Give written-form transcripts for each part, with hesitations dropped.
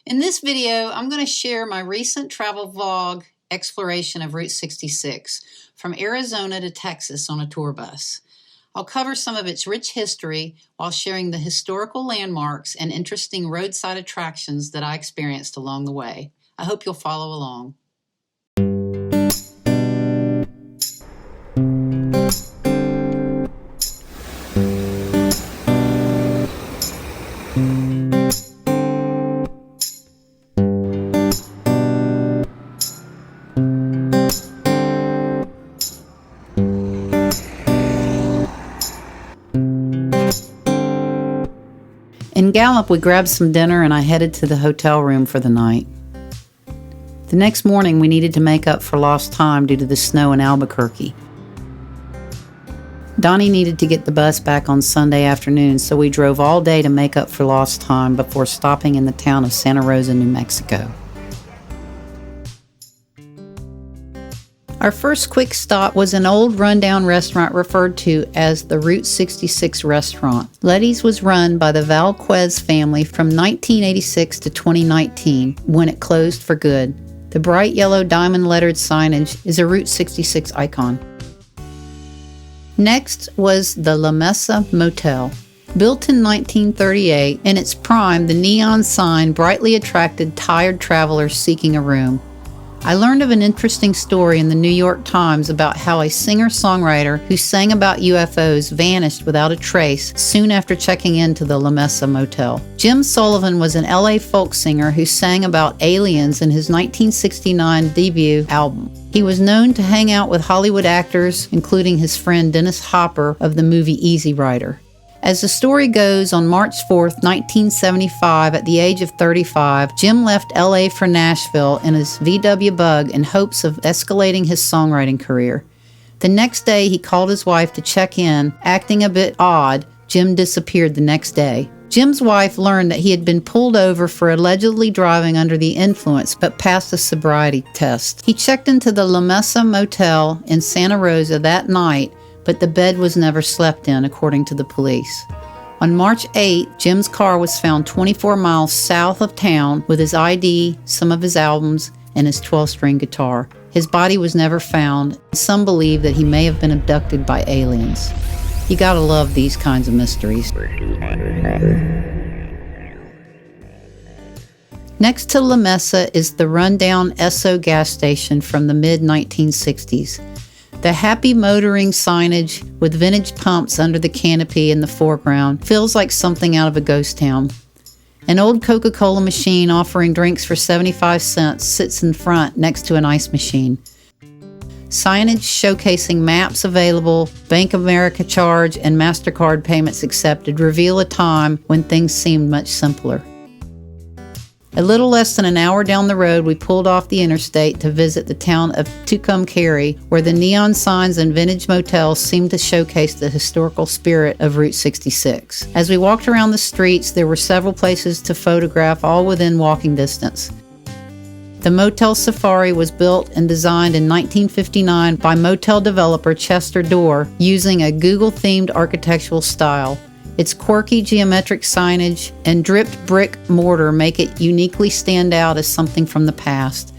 In this video, I'm going to share my recent travel vlog exploration of Route 66 from Arizona to Texas on a tour bus. I'll cover some of its rich history while sharing the historical landmarks and interesting roadside attractions that I experienced along the way. I hope you'll follow along. In Gallup, we grabbed some dinner and I headed to the hotel room for the night. The next morning, we needed to make up for lost time due to the snow in Albuquerque. Donnie needed to get the bus back on Sunday afternoon, so we drove all day to make up for lost time before stopping in the town of Santa Rosa, New Mexico. Our first quick stop was an old rundown restaurant referred to as the Route 66 restaurant. Lettie's was run by the Valquez family from 1986 to 2019 when it closed for good. The bright yellow diamond lettered signage is a Route 66 icon. Next was the Mesa Motel. Built in 1938, in its prime, the neon sign brightly attracted tired travelers seeking a room. I learned of an interesting story in the New York Times about how a singer-songwriter who sang about UFOs vanished without a trace soon after checking into the La Mesa Motel. Jim Sullivan was an LA folk singer who sang about aliens in his 1969 debut album. He was known to hang out with Hollywood actors, including his friend Dennis Hopper of the movie Easy Rider. As the story goes, on March 4th, 1975, at the age of 35, Jim left LA for Nashville in his VW Bug in hopes of escalating his songwriting career. The next day, he called his wife to check in. Acting a bit odd, Jim disappeared the next day. Jim's wife learned that he had been pulled over for allegedly driving under the influence, but passed a sobriety test. He checked into the La Mesa Motel in Santa Rosa that night, but the bed was never slept in, according to the police. On March 8, Jim's car was found 24 miles south of town with his ID, some of his albums, and his 12-string guitar. His body was never found. Some believe that he may have been abducted by aliens. You gotta love these kinds of mysteries. Next to La Mesa is the rundown Esso gas station from the mid-1960s. The happy motoring signage with vintage pumps under the canopy in the foreground feels like something out of a ghost town. An old Coca-Cola machine offering drinks for 75 cents sits in front next to an ice machine. Signage showcasing maps available, Bank of America charge, and MasterCard payments accepted reveal a time when things seemed much simpler. A little less than an hour down the road, we pulled off the interstate to visit the town of Tucumcari, where the neon signs and vintage motels seemed to showcase the historical spirit of Route 66. As we walked around the streets, there were several places to photograph, all within walking distance. The Motel Safari was built and designed in 1959 by motel developer Chester Dorr using a Google-themed architectural style. Its quirky geometric signage and dripped brick mortar make it uniquely stand out as something from the past.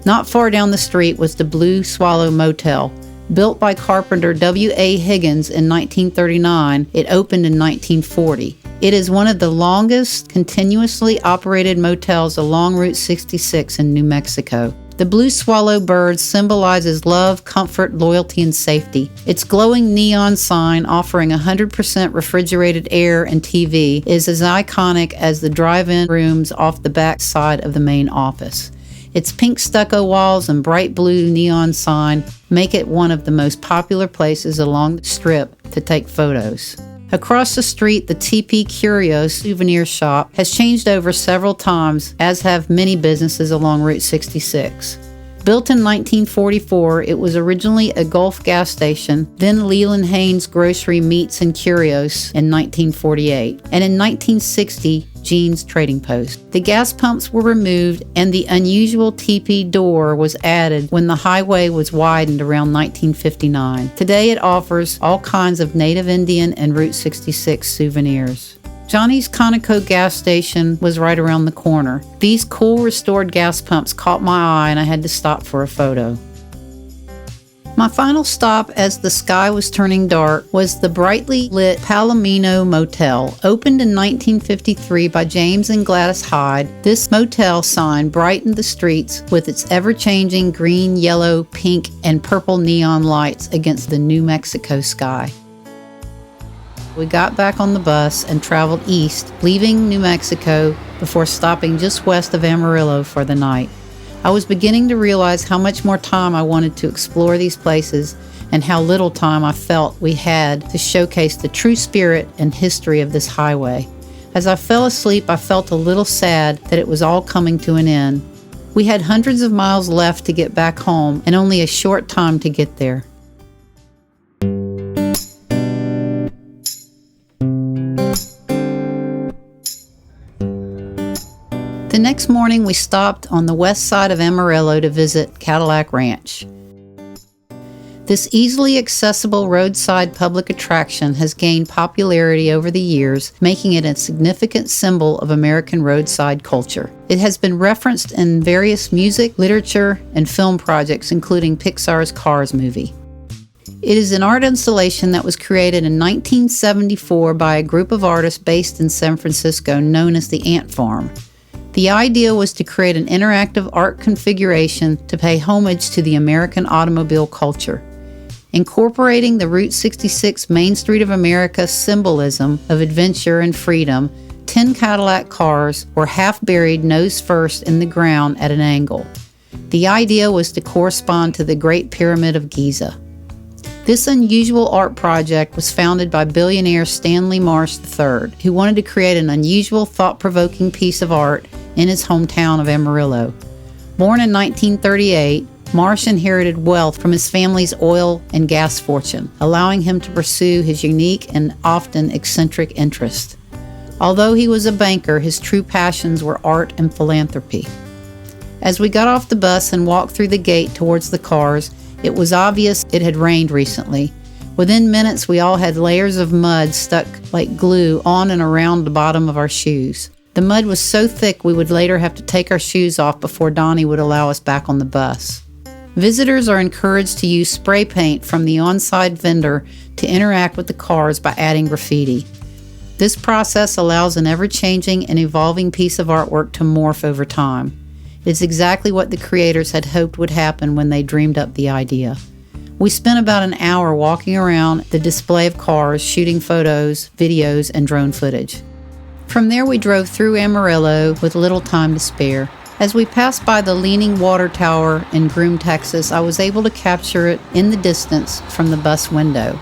Not far down the street was the Blue Swallow Motel. Built by carpenter W.A. Higgins in 1939, it opened in 1940. It is one of the longest continuously operated motels along Route 66 in New Mexico. The blue swallow bird symbolizes love, comfort, loyalty, and safety. Its glowing neon sign offering 100% refrigerated air and TV is as iconic as the drive-in rooms off the back side of the main office. Its pink stucco walls and bright blue neon sign make it one of the most popular places along the strip to take photos. Across the street, the TP Curios souvenir shop has changed over several times, as have many businesses along Route 66. Built in 1944, it was originally a Gulf gas station, then Leland Haynes Grocery Meats and Curios in 1948, and in 1960, Gene's Trading Post. The gas pumps were removed and the unusual teepee door was added when the highway was widened around 1959. Today it offers all kinds of Native Indian and Route 66 souvenirs. Johnny's Conoco gas station was right around the corner. These cool restored gas pumps caught my eye and I had to stop for a photo. My final stop as the sky was turning dark was the brightly lit Palomino Motel. Opened in 1953 by James and Gladys Hyde, this motel sign brightened the streets with its ever-changing green, yellow, pink, and purple neon lights against the New Mexico sky. We got back on the bus and traveled east, leaving New Mexico before stopping just west of Amarillo for the night. I was beginning to realize how much more time I wanted to explore these places and how little time I felt we had to showcase the true spirit and history of this highway. As I fell asleep, I felt a little sad that it was all coming to an end. We had hundreds of miles left to get back home and only a short time to get there. The next morning, we stopped on the west side of Amarillo to visit Cadillac Ranch. This easily accessible roadside public attraction has gained popularity over the years, making it a significant symbol of American roadside culture. It has been referenced in various music, literature, and film projects, including Pixar's Cars movie. It is an art installation that was created in 1974 by a group of artists based in San Francisco known as the Ant Farm. The idea was to create an interactive art configuration to pay homage to the American automobile culture. Incorporating the Route 66 Main Street of America symbolism of adventure and freedom, 10 Cadillac cars were half buried nose first in the ground at an angle. The idea was to correspond to the Great Pyramid of Giza. This unusual art project was founded by billionaire Stanley Marsh III, who wanted to create an unusual, thought-provoking piece of art in his hometown of Amarillo. Born in 1938, Marsh inherited wealth from his family's oil and gas fortune, allowing him to pursue his unique and often eccentric interests. Although he was a banker, his true passions were art and philanthropy. As we got off the bus and walked through the gate towards the cars, it was obvious it had rained recently. Within minutes, we all had layers of mud stuck like glue on and around the bottom of our shoes. The mud was so thick we would later have to take our shoes off before Donnie would allow us back on the bus. Visitors are encouraged to use spray paint from the on-site vendor to interact with the cars by adding graffiti. This process allows an ever-changing and evolving piece of artwork to morph over time. It's exactly what the creators had hoped would happen when they dreamed up the idea. We spent about an hour walking around the display of cars, shooting photos, videos, and drone footage. From there, we drove through Amarillo with little time to spare. As we passed by the Leaning Water Tower in Groom, Texas, I was able to capture it in the distance from the bus window.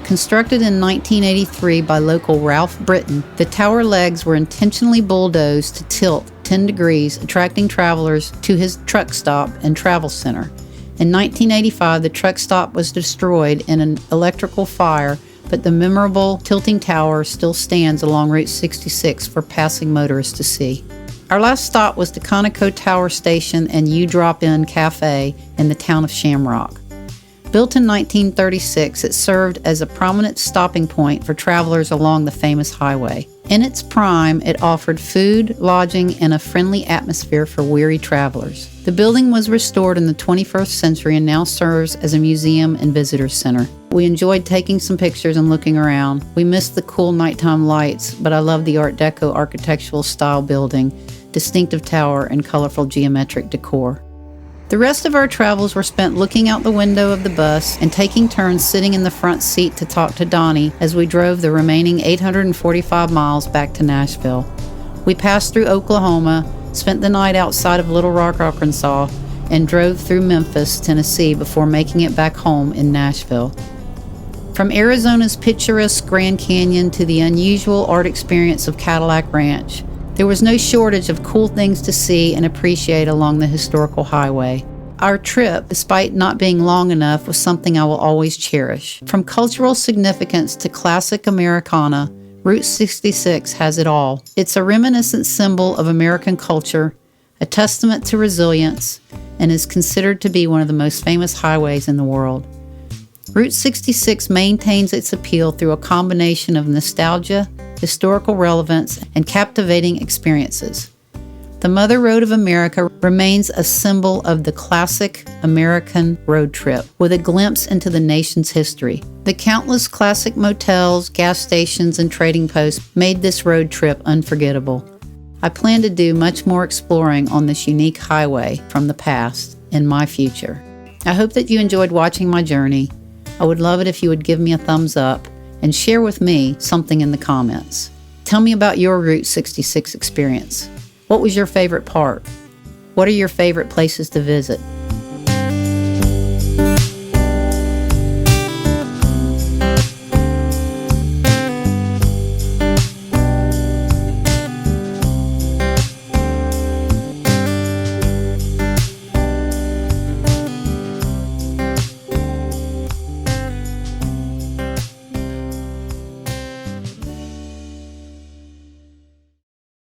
Constructed in 1983 by local Ralph Britton, the tower legs were intentionally bulldozed to tilt 10 degrees, attracting travelers to his truck stop and travel center. In 1985, the truck stop was destroyed in an electrical fire, but the memorable tilting tower still stands along Route 66 for passing motorists to see. Our last stop was the Conoco Tower Station and U Drop-In Cafe in the town of Shamrock. Built in 1936, it served as a prominent stopping point for travelers along the famous highway. In its prime, it offered food, lodging, and a friendly atmosphere for weary travelers. The building was restored in the 21st century and now serves as a museum and visitor center. We enjoyed taking some pictures and looking around. We missed the cool nighttime lights, but I love the Art Deco architectural style building, distinctive tower, and colorful geometric decor. The rest of our travels were spent looking out the window of the bus and taking turns sitting in the front seat to talk to Donnie as we drove the remaining 845 miles back to Nashville. We passed through Oklahoma, spent the night outside of Little Rock, Arkansas, and drove through Memphis, Tennessee before making it back home in Nashville. From Arizona's picturesque Grand Canyon to the unusual art experience of Cadillac Ranch, there was no shortage of cool things to see and appreciate along the historical highway. Our trip, despite not being long enough, was something I will always cherish. From cultural significance to classic Americana, Route 66 has it all. It's a reminiscent symbol of American culture, a testament to resilience, and is considered to be one of the most famous highways in the world. Route 66 maintains its appeal through a combination of nostalgia, historical relevance, and captivating experiences. The Mother Road of America remains a symbol of the classic American road trip, with a glimpse into the nation's history. The countless classic motels, gas stations, and trading posts made this road trip unforgettable. I plan to do much more exploring on this unique highway from the past in my future. I hope that you enjoyed watching my journey. I would love it if you would give me a thumbs up and share with me something in the comments. Tell me about your Route 66 experience. What was your favorite part? What are your favorite places to visit?